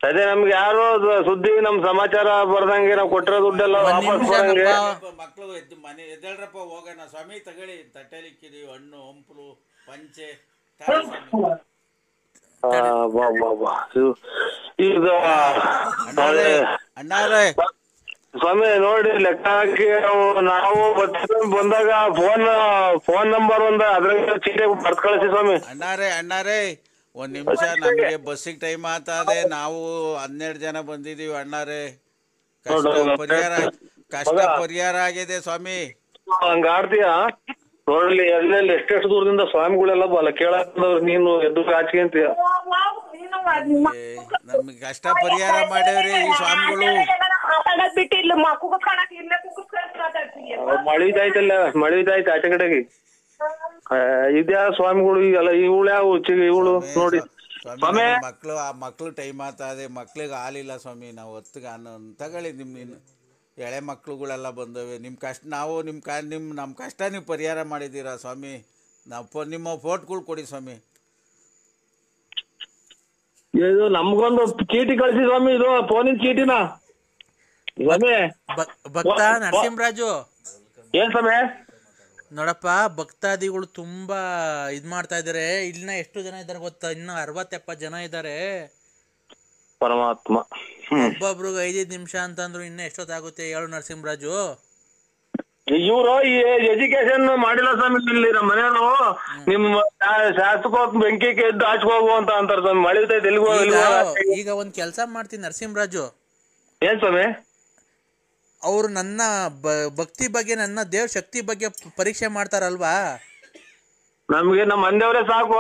ಅದೇ ನಮ್ಗೆ ಯಾರು ಸುದ್ದಿ ನಮ್ ಸಮಾಚಾರ ಬರ್ದಂಗೆ ನಾವು ಕೊಟ್ಟಿರೋ ದುಡ್ಡೆಲ್ಲ ವಾಪಸ್ ಬರಂಗೆ. ಮಕ್ಕಳು ಮನೆ ಎದ್ದೇಳ್ರಪ್ಪ ಹೋಗೋಣ ಸ್ವಾಮಿ. ತಗೊಳ್ಳಿ ತಟ್ಟೆಲಿಕ್ಕಿದೀವಿ ಹಣ್ಣು ಹಂಪಲು ಪಂಚೆ ಈಗ ಅಣ್ಣಾರೇ ಸ್ವಾಮಿ ನೋಡಿ ಲೆಕ್ಕ ಹಾಕಿ ನಾವು ಬಂದಾಗ ಫೋನ್ ನಂಬರ್ ಅದ್ರಾಗ ಚೀಟಿ ಬರ್ತ್ ಕಳಿಸಿ ಸ್ವಾಮಿ. ಅಣ್ಣಾರೇ ಒಂದ್ ನಿಮಿಷ, ನಮ್ಗೆ ಬಸ್ಸಿಗೆ ಟೈಮ್ ಆಗ್ತದೆ. ನಾವು 12 ಜನ ಬಂದಿದೀವಿ ಅಣ್ಣಾರೇ. ಕಷ್ಟ ಪರಿಹಾರ ಆಗಿದೆ ಸ್ವಾಮಿ. ಹಂಗ ಆಡ್ತೀಯ ನೋಡ್ಲಿ, ಎಲ್ಲೆಲ್ಲಿ ಎಷ್ಟೆಷ್ಟು ದೂರದಿಂದ ಸ್ವಾಮಿಗಳೆಲ್ಲ ಬಲ್ಲ ಕೇಳಾಕಂದವ್ರು, ನೀನು ಎದ್ದು ಆಚೆ ಅಂತೀಯ. ನಮ್ಗೆ ಕಷ್ಟ ಪರಿಹಾರ ಮಾಡ್ಯವ್ರಿ ಈ ಸ್ವಾಮಿಗಳು. ಮಳಿದಾಯ್ತು ಆಚೆ ಕಡೆಗೆ. ಇದ್ಯಾ ಸ್ವಾಮಿಗಳು ಈಗೆಲ್ಲ ಇವಳು ಯಾವ ಇವಳು ನೋಡಿ ಮಕ್ಳು ಟೈಮ್ ಆಗ್ತದೆ. ಮಕ್ಳಿಗೆ ಹಾಲಿಲ್ಲ ಸ್ವಾಮಿ. ನಾವು ಹೊತ್ತಿಗೆ ತಗೊಳ್ಳಿ. ನಿಮ್ಮ ಎಳೆ ಮಕ್ಳುಗಳೆಲ್ಲ ಬಂದವೆ. ನಿಮ್ಮ ಕಷ್ಟ ನಾವು ನಮ್ಮ ಕಷ್ಟ ನೀವು ಪರಿಹಾರ ಮಾಡಿದ್ದೀರಾ ಸ್ವಾಮಿ. ನಾವು ನಿಮ್ಮ ಫೋಟೋಗಳು ಕೊಡಿ ಸ್ವಾಮಿ. ಇದು ನಮ್ಗೊಂದು ಚೀಟಿ ಕಳಿಸಿ ಸ್ವಾಮಿ. ಇದು ಫೋನಿನ ಚೀಟಿನ ಸ್ವಾಮಿ. ಭಕ್ತ ನರಸಿಂಹರಾಜು ಏನ್ ಸ್ವಾಮಿ? ನೋಡಪ್ಪ, ಭಕ್ತಾದಿಗಳು ತುಂಬಾ ಇದ್ ಮಾಡ್ತಾ ಇದಾರೆ. ಇನ್ನ ಎಷ್ಟು ಜನ ಇದಾರೆ ಗೊತ್ತಾ? ಇನ್ನು 60-70 ಜನ ಇದಾರೆ. ಪರಮಾತ್ಮ. ಒಬ್ಬೊಬ್ರಿಗೆ 5 ನಿಮಿಷ ಅಂತಂದ್ರು ಇನ್ನ ಎಷ್ಟೊತ್ತಾಗುತ್ತೆ ಹೇಳು ನರಸಿಂಹರಾಜು? ಇವ್ರು ಈ ಎಜುಕೇಶನ್ ಮಾಡಿಲ್ಲ ಸ್ವಾಮಿ. ಇಲ್ಲಿ ನಮ್ಮ ಮನೆಯವರು ನಿಮ್ಮ ಶಾಸಕ ಬೆಂಕಿಗೆ ಎದ್ದು ಹಾಚ್ಕೋಗು ಅಂತ ಅಂತಾರ ಸ್ವಾಮಿ. ಮಳಿತೈತೆ ಎಲ್ಗೋ. ಈಗ ಒಂದ್ ಕೆಲ್ಸ ಮಾಡ್ತೀನಿ ನರಸಿಂಹರಾಜು. ಏನ್ ಸ್ವಾಮಿ? ಅವ್ರು ನನ್ನ ಭಕ್ತಿ ಬಗ್ಗೆ, ನನ್ನ ದೇವ್ರ ಶಕ್ತಿ ಬಗ್ಗೆ ಪರೀಕ್ಷೆ ಮಾಡ್ತಾರಲ್ವಾ? ನಮ್ಗೆ ನಮ್ಮ ಮಂದೇವ್ರೆ ಸಾಕು.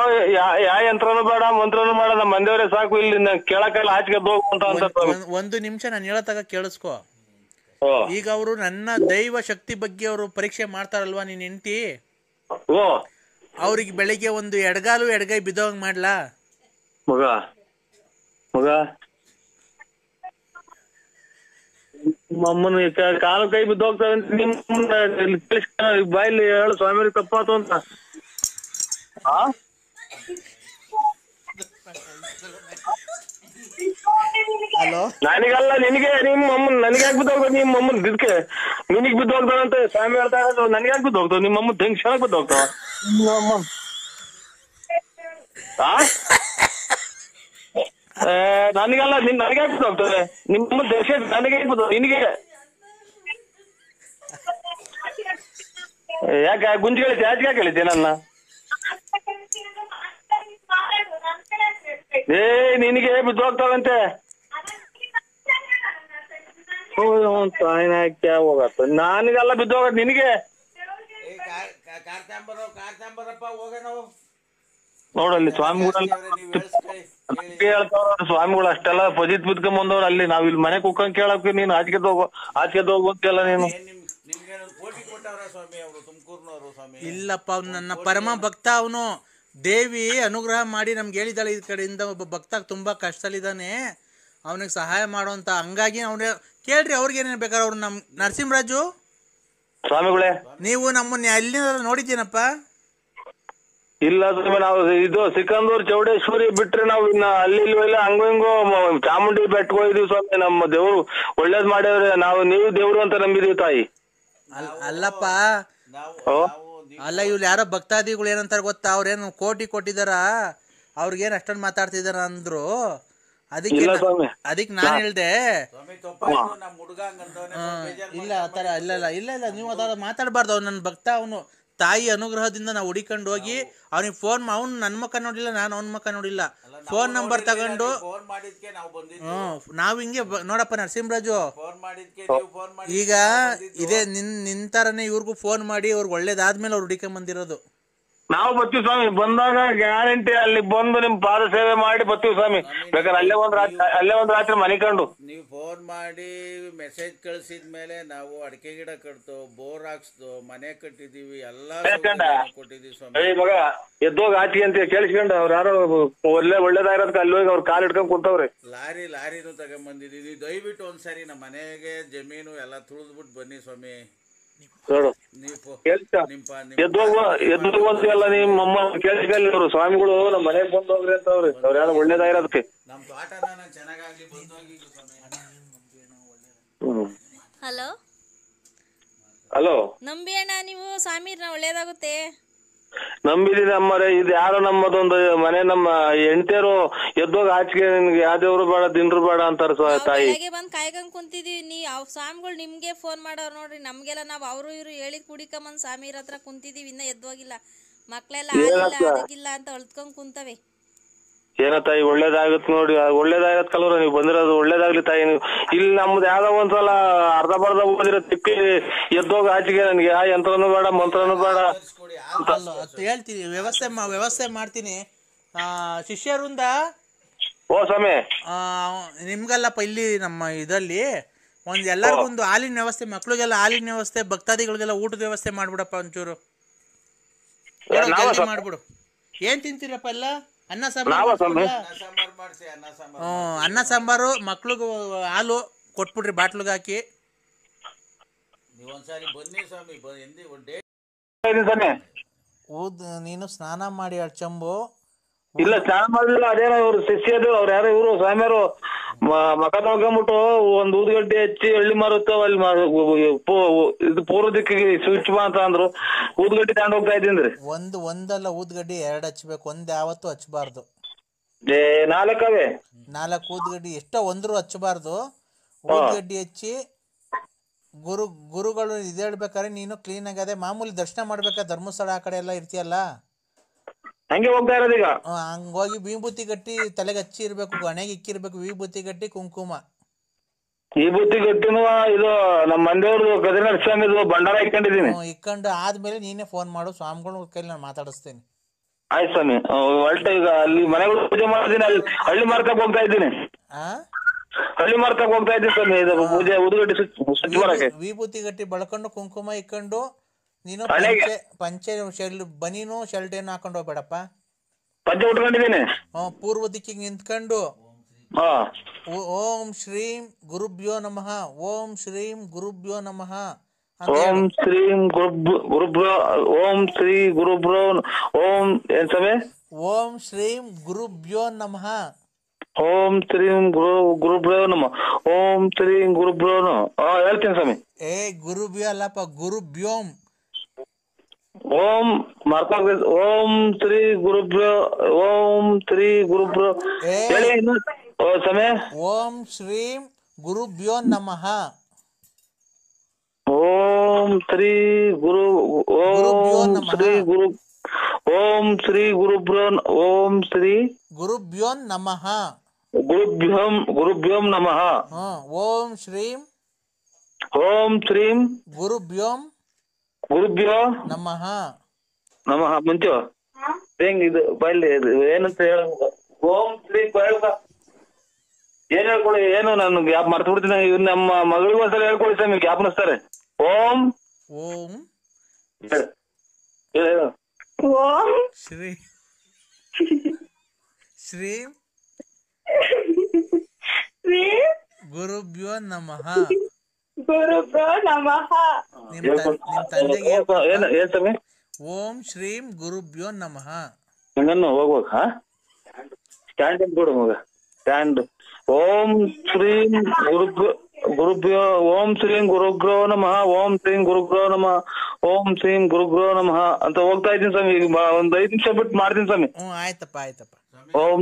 ಯಾವ ಯಂತ್ರನೂ ಬೇಡ, ಮಂತ್ರನೂ ಬೇಡ. ನಮ್ಮ ಮಂದೇವ್ರೆ ಸಾಕು. ಇಲ್ಲಿ ಕೇಳಕ್ಕೆಲ್ಲ ಆಚೆಗೆ ಹೋಗು ಅಂತ ಅಂತಾರ. ಒಂದು ನಿಮಿಷ ನಾನು ಹೇಳತ್ತಾಗ ಕೇಳಿಸ್ಕೊ. ಈಗ ಅವರು ನನ್ನ ದೈವ ಶಕ್ತಿ ಬಗ್ಗೆ ಅವರು ಪರೀಕ್ಷೆ ಮಾಡ್ತಾರಲ್ವಾ ನಿನ್ ಹೆಂಡತಿ? ಅವ್ರಿಗೆ ಬೆಳಿಗ್ಗೆ ಒಂದು ಎಡಗಾಲು ಎಡಗೈ ಬಿದ್ದೋಂಗ್ ಮಾಡ್ಲಾ? ಮಗ ಅಮ್ಮನ ಕಾಲು ಕೈ ಬಿದ್ದೋಗ್ತವೆ ಅಂತ ನಿಮ್ ಬಾಯಲ್ಲಿ ಹೇಳು ಸ್ವಾಮಿ ತಪ್ಪಾತು ಅಂತ. ಹಲೋ, ನನಗಲ್ಲ ನಿನಗೆ. ನಿಮ್ಮ ಅಮ್ಮನ್ ನನಗೆ ಯಾಕೆ ಬಿದ್ದೋಗ್ತಾವ? ನಿಮ್ಮ ಅಮ್ಮನ್ ಇದಕ್ಕೆ ನಿನಗ್ ಬಿದ್ದೋಗ್ತಾವಂತೆ ಸ್ವಾಮಿ ಹೇಳ್ತಾ ಇರೋದು. ನನಗೆ ಯಾಕೆ ಬಿದ್ದೋಗ್ತಾವ? ನಿಮ್ಮ ಅಮ್ಮನ್ ಹೆಂಗ್ ಕ್ಷಣಕ್ ಬಿದ್ದೋಗ್ತಾವ? ನನಗಲ್ಲ, ನನಗೆ ಯಾಕೆ ಬಿದ್ದೋಗ್ತದೆ? ನಿಮ್ಮ ದೇಶ ನನಗೆ ಬಿದ್ದೋಗ ನಿನಗೆ ಯಾಕೆ ಗುಂಜಿ ಹೇಳಿದ್ದೆ? ಆಚೆ ಯಾಕೆ ಹೇಳಿದ್ದೆ ನನ್ನ? ನಿನಗೆ ಬಿದ್ದೋಗ್ತಾವಂತೆ. ಹೋಗತ್ತ ನನಗೆಲ್ಲ ಬಿದ್ದೋಗ ನಿನಗೆ. ನೋಡಲ್ಲಿ ಸ್ವಾಮಿಗಳು ಹೇಳ್ತಾವ್ರ. ಸ್ವಾಮಿಗಳು ಅಷ್ಟೆಲ್ಲ ಪಜಿತ್ ಬಿದ್ಕೊಂಡ್ ಬಂದವ್ರು. ಅಲ್ಲಿ ನಾವ್ ಇಲ್ಲಿ ಮನೆ ಕುಕ್ಕಂಗ್ ಕೇಳಕ್ ನೀನು ಆಚೆಗೆ ಹೋಗು ಅಂತೆಲ್ಲ ನೀನು. ಇಲ್ಲಪ್ಪ, ಅವ್ನು ನನ್ನ ಪರಮ ಭಕ್ತ. ಅವನು ದೇವಿ ಅನುಗ್ರಹ ಮಾಡಿ ನಮ್ಗೆ ಹೇಳಿದಾಳೆ, ಈ ಕಡೆಯಿಂದ ಒಬ್ಬ ಭಕ್ತ ತುಂಬಾ ಕಷ್ಟದಲ್ಲಿದ್ದಾನೆ, ಅವನಿಗೆ ಸಹಾಯ ಮಾಡುವಂತ. ಹಂಗಾಗಿ ಅವ್ನ ಕೇಳ್ರಿ, ಅವ್ರಿಗೇನೇನು ಬೇಕಾದ್ರೆ. ಅವ್ರು ನಮ್ ನರಸಿಂಹರಾಜು ಸ್ವಾಮಿಗಳೇ, ನೀವು ನಮ್ಮನ್ನ ಅಲ್ಲಿ ನೋಡಿದ್ದೀನಪ್ಪ? ಇಲ್ಲ ಸ್ವಾಮಿ, ನಾವು ಇದು ಸಿಕಂದೂರ್ ಚೌಡೇಶ್ವರಿ ಬಿಟ್ರೆ ನಾವು ಇನ್ನ ಅಲ್ಲಿ ಇಲ್ಲ. ಹಂಗೋ ಹಿಂಗೋ ಚಾಮುಂಡಿ ಬೆಟ್ಟಕ್ಕೆ ಹೋಗಿದೀವಿ ಸ್ವಾಮಿ. ನಮ್ಮ ದೇವ್ರು ಒಳ್ಳೇದ್ ಮಾಡ್ಯವ್ರೆ. ನೀವು ದೇವ್ರು ಅಂತ ನಂಬಿದೀವಿ ತಾಯಿ. ಅಲ್ಲಪ್ಪ, ಅಲ್ಲ ಇವ್ರು ಯಾರೋ ಭಕ್ತಾದಿಗಳು ಏನಂತಾರ ಗೊತ್ತಾ? ಅವ್ರೇನು ಕೋಟಿ ಕೊಟ್ಟಿದಾರ, ಅವ್ರಿಗೇನು ಅಷ್ಟೊಂದು ಮಾತಾಡ್ತಿದಾರ ಅಂದ್ರು. ಅದಕ್ಕೆ ನಾನು ಹೇಳ್ದೆ. ಇಲ್ಲ ಆತರ ಇಲ್ಲ ನೀವು ಅದರ ಮಾತಾಡ್ಬಾರ್ದು. ಅವ್ನು ನನ್ನ ಭಕ್ತ. ಅವನು ತಾಯಿ ಅನುಗ್ರಹದಿಂದ ನಾವು ಹುಡಿಕೊಂಡು ಹೋಗಿ ಅವನಿಗೆ ಫೋನ್. ಅವ್ನು ನನ್ನ ಮುಖ ನೋಡಿಲ್ಲ, ನಾನು ಅವನ ಮುಖ ನೋಡಿಲ್ಲ. ಫೋನ್ ನಂಬರ್ ತಗೊಂಡು ನಾವ್ ಹಿಂಗೆ ನೋಡಪ್ಪ ನರಸಿಂಹರಾಜು, ಈಗ ಇದೇ ನಿಂತರನೇ ಇವ್ರಿಗೂ ಫೋನ್ ಮಾಡಿ ಅವ್ರಿಗೆ ಒಳ್ಳೇದಾದ್ಮೇಲೆ ಅವ್ರು ಹುಡಿಕೊಂಡ್ ಬಂದಿರೋದು. ನಾವು ಬರ್ತೀವಿ ಸ್ವಾಮಿ. ಬಂದಾಗ ಗ್ಯಾರಂಟಿ ಅಲ್ಲಿ ಬಂದು ನಿಮ್ ಪಾದ ಸೇವೆ ಮಾಡಿ ಬರ್ತೀವಿ ಸ್ವಾಮಿ. ಬೇಕಾದ್ರೆ ಅಲ್ಲೇ ಒಂದ್ ರಾತ್ರಿ ಮನಿಕೊಂಡು ನೀವು ಫೋನ್ ಮಾಡಿ ಮೆಸೇಜ್ ಕಳ್ಸಿದ್ಮೇಲೆ ನಾವು ಅಡಿಕೆ ಗಿಡ ಕಟ್ತು, ಬೋರ್ ಹಾಕ್ಸ್ದು, ಮನೆ ಕಟ್ಟಿದೀವಿ, ಎಲ್ಲಾ ಕೊಟ್ಟಿದೀವಿ ಸ್ವಾಮಿ. ಮಗ ಎದ್ದೋಗ ಆಚೆ ಅಂತ ಕೇಳಿಸ್ಕೊಂಡು ಅವ್ರು ಯಾರೋ ಒಳ್ಳೇದಾಗಿರೋದಕ್ಕೆ ಅಲ್ಲಿ ಹೋಗಿ ಅವ್ರ ಕಾಲ್ ಇಟ್ಕೊಂಡ್ ಕೂತವ್ರೆ. ಲಾರಿನೂ ತಗೊಂಡ್ಬಂದಿದೀವಿ. ದಯವಿಟ್ಟು ಒಂದ್ಸರಿ ನಮ್ಮ ಮನೆಗೆ ಜಮೀನು ಎಲ್ಲ ತುಳಿದ್ಬಿಟ್ಟು ಬನ್ನಿ ಸ್ವಾಮಿ. ನೋಡು ಕೇಳ್ತಾ ಎದ್ದೋಗುವಂತೆಲ್ಲ ನಿಮ್ಮ ಅಮ್ಮ ಕೇಳಿಸ್ಕೊಳ್ಳಿ ಅವ್ರು ಸ್ವಾಮಿಗಳು ನಮ್ಮ ಮನೆಗೆ ಬಂದು ಹೋಗ್ರಿ ಅಂತ ಅವ್ರಿ ಅವ್ರ ಯಾರು ಒಳ್ಳೇದಾಗಿರೋದಕ್ಕೆ. ನಮ್ಮ ತೋಟನ ಚೆನ್ನಾಗಾಗ್ಲಿ ಬಂದೋಗಿ ಹಲೋ ಹಲೋ ನಂಬಿ ಅಣ್ಣ ನೀವು ಸ್ವಾಮಿರ್ನ ಒಳ್ಳೇದಾಗುತ್ತೆ. ನಂಬಿದೀನಿ ಅಮ್ಮರೇ. ಇದು ಯಾರೋ ನಮ್ಮದೊಂದು ಮನೆ ನಮ್ಮ ಹೆಂಡತಿಯರು ಎದ್ದೋಗ ಆಚೆಗೆ ನಿನ್ಗೆ ಯಾವ ದೇವ್ರು ಬೇಡ ದಿನರು ಬೇಡ ಅಂತಾರ ತಾಯಿ. ಬೆಳಗ್ಗೆ ಬಂದ್ ಕಾಯ್ಕೊಂಡ್ ಕುಂತಿದೀವಿ. ನೀ ಸ್ವಾಮಿಗಳು ನಿಮ್ಗೆ ಫೋನ್ ಮಾಡೋರು ನೋಡ್ರಿ. ನಮ್ಗೆಲ್ಲ ನಾವ್ ಅವ್ರು ಇವ್ರು ಹೇಳಿದ್ ಕುಡಿಕಂಬಂದ್ ಸ್ವಾಮಿರ ಹತ್ರ ಕುಂತಿದೀವಿ. ಇನ್ನ ಎದ್ದೋಗಿಲ್ಲ. ಮಕ್ಳೆಲ್ಲ ಆಗಿಲ್ಲ ಅಂತ ಅಳ್ತ್ಕೊಂಡ್ ಕುಂತವೆ. ಏನೋ ತಾಯಿ ಒಳ್ಳೇದಾಗತ್ ನೋಡಿ. ಒಳ್ಳೇದಾಗತ್ ಕಲ್ವ್ರ ನೀವು ಬಂದಿರೋದು ಒಳ್ಳೇದಾಗ್ಲಿ ತಾಯಿ. ನೀವು ಇಲ್ಲಿ ನಮ್ದು ಯಾವ್ದೋ ಒಂದ್ಸಲ ಅರ್ಧ ಬರ್ಧ ಓದಿರೋ ತಿಪ್ಪಿ ಎದ್ದೋಗ ಆಚೆಗೆ ನನ್ಗೆ ಯಾವ ಯಂತ್ರನೂ ಬೇಡ ಮಂತ್ರನೂ ಬೇಡ ಹೇಳ್ತೀನಿ. ವ್ಯವಸ್ಥೆ ಮಾಡ್ತೀನಿ. ಶಿಷ್ಯರಿಂದ ಓ ಸ್ವಾಮಿ ನಿಮ್ಗಲ್ಲಪ್ಪ ಇಲ್ಲಿ ನಮ್ಮ ಇದಲ್ಲಿ ಎಲ್ಲರಿಗೊಂದು ಹಾಲಿನ ವ್ಯವಸ್ಥೆ, ಮಕ್ಳಿಗೆಲ್ಲ ಹಾಲಿನ ವ್ಯವಸ್ಥೆ, ಭಕ್ತಾದಿಗಳಿಗೆಲ್ಲ ಊಟದ ವ್ಯವಸ್ಥೆ ಮಾಡ್ಬಿಡಪ್ಪ ಒಂಚೂರು. ಮಾಡ್ಬಿಡು. ಏನ್ ತಿಂತೀರಪ್ಪ ಎಲ್ಲ? ಅನ್ನ ಸಾಂಬಾರು ಮಕ್ಳಿಗೆ ಹಾಲು ಕೊಟ್ಬಿಡ್ರಿ ಬಾಟ್ಲಿಗೆ ಹಾಕಿ. ನೀನು ಸ್ನಾನ ಮಾಡಿ ಅಡ್ಚಂಬು. ಇಲ್ಲ ಸ್ನಾನ ಮಾಡ್ಲಿಲ್ಲ. ಅದೇನೋ ಇವ್ರು ಶಿಷ್ಯರು ಅವ್ರು ಯಾರೋ ಇವ್ರು ಸ್ವಾಮಿಯರು ಮಕ ನೋಡ್ಕೊಂಬಿಟ್ಟು ಒಂದ್ ಊದ್ಗಡ್ಡೆ ಹಚ್ಚಿ ಹಳ್ಳಿ ಮಾರುತ್ತಾವ ಅಲ್ಲಿ ಇದು ಪೂರ್ವ ದಿಕ್ಕಿಗೆ ಸ್ವಿಚ್ ಬಾ ಅಂತ ಅಂದ್ರು. ಊದ್ಗಡ್ಡೆ ತಗೊಂಡ್ ಹೋಗ್ತಾ ಇದ್ದೀನಿ. ಒಂದಲ್ಲ ಊದ್ಗಡ್ಡಿ 2 ಹಚ್ಬೇಕು. ಒಂದ್ ಯಾವತ್ತು ಹಚ್ಬಾರ್ದು. 4 ಊದ್ಗಡ್ಡಿ ಎಷ್ಟೋ ಒಂದ್ರು ಹಚ್ಚಬಾರ್ದು. ಊದ್ಗಡ್ಡಿ ಹಚ್ಚಿ ಗುರುಗಳು ಇದೇಳ್ಬೇಕಾದ್ರೆ ನೀನು ಕ್ಲೀನ್ ಆಗಿ ಅದೇ ಮಾಮೂಲಿ ದರ್ಶನ ಮಾಡ್ಬೇಕಾದ್ರೆ ಧರ್ಮಸ್ಥಳ ಆ ಕಡೆ ಎಲ್ಲ ಇರ್ತೀಯಲ್ಲ, ಹಂಗೆ ಹೋಗ್ತಾ ಇರೋದೀಗ. ಹಂಗೋಗಿ ವಿಭೂತಿ ಗಟ್ಟಿ ತಲೆಗೆ ಹಚ್ಚಿ ಇರ್ಬೇಕು, ಹಣೆಗೆ ಇಕ್ಕಿರ್ಬೇಕು ವಿಭೂತಿ ಗಟ್ಟಿ ಕುಂಕುಮ. ವಿಭೂತಿ ಗಟ್ಟಿನೂ ಇದು ನಮ್ಮ ಮಂದಿಯವ್ರದ್ದು ಗದಿನಾಥ ಸ್ವಾಮಿದು ಭಂಡಾರ ಇಟ್ಕೊಂಡಿದೀನಿ. ಇಕ್ಕೊಂಡು ಆದ್ಮೇಲೆ ನೀನೇ ಫೋನ್ ಮಾಡು, ಸ್ವಾಮಿಗಳ ಕೈಲಿ ನಾನು ಮಾತಾಡಿಸ್ತೇನೆ. ಆಯ್ತು ಸ್ವಾಮಿ. ಹೊರಟ ಈಗ ಅಲ್ಲಿ ಮನೆಗಳು ಪೂಜೆ ಮಾಡ್ತೀನಿ. ಅಲ್ಲಿ ಹಳ್ಳಿ ಮಾರ್ಕಕ್ ಹೋಗ್ತಾ ಇದ್ದೀನಿ. ಹಳ್ಳಿ ಮಾರ್ಕಕ್ ಹೋಗ್ತಾ ಇದ್ದೀನಿ ಸ್ವಾಮಿ. ಇದು ಪೂಜೆ ಉದುಗಡ್ಡಿ ಸುಚ್ಚಿ ಬರಕ್ಕೆ ವಿಭೂತಿ ಗಟ್ಟಿ ಬಳಕೊಂಡು ಕುಂಕುಮ ಇಕ್ಕೊಂಡು ನೀನು ಪಂಚೆ ಬನೀನು ಶರ್ಟೇನು ಹಾಕೊಂಡು ಹೋಗ್ಬೇಡಪ್ಪ. ಪಂಚೆ ಉಟ್ಕೊಂಡಿದ್ದೀನಿ. ಪೂರ್ವ ದಿಕ್ಕಿಗೆ ನಿಂತ್ಕೊಂಡು ಓಂ ಶ್ರೀಂ ಗುರುಭ್ಯೋ ನಮಃ, ಓಂ ಶ್ರೀಂ ಗುರುಭ್ಯೋ ನಮಃ, ಓಂ ಶ್ರೀಂ ಗುರುಭ್ಯೋ, ಓಂ ಶ್ರೀ ಗುರುಭ್ಯೋ, ಓಂ ಏನ್ ಸಮಯ, ಓಂ ಶ್ರೀಂ ಗುರುಭ್ಯೋ ನಮಃ, ಓಂ ಶ್ರೀಂ ಗುರುಭ್ಯೋ ನಮಃ, ಓಂ ಶ್ರೀಂ ಗುರುಭ್ಯೋ ನಮಃ. ಹೇಳ್ತೀನಿ ಸ್ವಾಮಿ. ಗುರುಭ್ಯೋ ಅಲ್ಲಪ್ಪ, ಗುರುಭ್ಯೋಂ. ಓಂ ಮಾರ್ಕ ಓಂ ಶ್ರೀ ಗುರುಭ್ಯೋ, ಓಂ ಶ್ರೀ ಗುರುಭ್ಯೋ ಹೇಳಿ ಸಮಯ. ಓಂ ಶ್ರೀಂ ಗುರುಭ್ಯೋ ನಮಃ, ಓಂ ಶ್ರೀ ಗುರು, ಓಂ ಶ್ರೀ ಗುರು, ಓಂ ಶ್ರೀ ಗುರುಭ್ಯೋ, ಓಂ ಶ್ರೀ ಗುರುಭ್ಯೋ ನಮಃ, ಗುರುಭ್ಯೋಂ ನಮಃ, ಓಂ ಶ್ರೀಂ, ಓಂ ಶ್ರೀಂ ಗುರುಭ್ಯೋಂ ಗುರುಭ್ಯೋ ನಮಃ ನಮಃ. ಮುಂಚೆ ಹೆಂಗ್ ಇದು ಬಯಲಿ ಏನಂತ ಹೇಳ. ಓಂ ಶ್ರೀ ಏನ್ ಹೇಳ್ಕೊಳ್ಳಿ, ಏನು ನಾನು ಗ್ಯಾಪ್ ಮರ್ತು ಬಿಡ್ತೀನಿ. ಇವ್ ನಮ್ಮ ಮಗಳಿಗೂ ಒಂದ್ಸಲ ಹೇಳ್ಕೊಳ್ಳಿ ಸ್ವಾಮಿ, ಜ್ಞಾಪನಿಸ್ತಾರೆ. ಓಂ ಓಂ ಓಂ ಶ್ರೀ ಶ್ರೀ ಗುರುಭ್ಯೋ ನಮಃ, ಗುರುಭ್ಯೋ ನಮಃ. ನಿಮ್ ತಂದೆಗೆ ಏನ್ ಸ್ವಾಮಿ? ಓಂ ಶ್ರೀಂ ಗುರುಭ್ಯೋ ನಮಃ. ಹಂಗನ್ನು ಹೋಗ್ಬೇಕು. ಸ್ಟ್ಯಾಂಡ್ ಅಂತ ಕೊಡು ಮಗ, ಸ್ಟ್ಯಾಂಡ್. ಓಂ ಶ್ರೀಂ ಗುರುಭ್ಯೋ, ಓಂ ಶ್ರೀಂ ಗುರುಗ್ರೋ ನಮಃ, ಓಂ ಶ್ರೀಂ ಗುರುಗ್ರೋ ನಮಃ, ಓಂ ಶ್ರೀಂ ಗುರುಗ್ರೋ ನಮಃ ಅಂತ ಹೋಗ್ತಾ ಇದ್ದೀನಿ ಸ್ವಾಮಿ. ಈಗ ಒಂದ್ 5 ನಿಮಿಷ ಬಿಟ್ಟು ಮಾಡ್ತೀನಿ ಸ್ವಾಮಿ. ಆಯ್ತಪ್ಪ. ಓಂ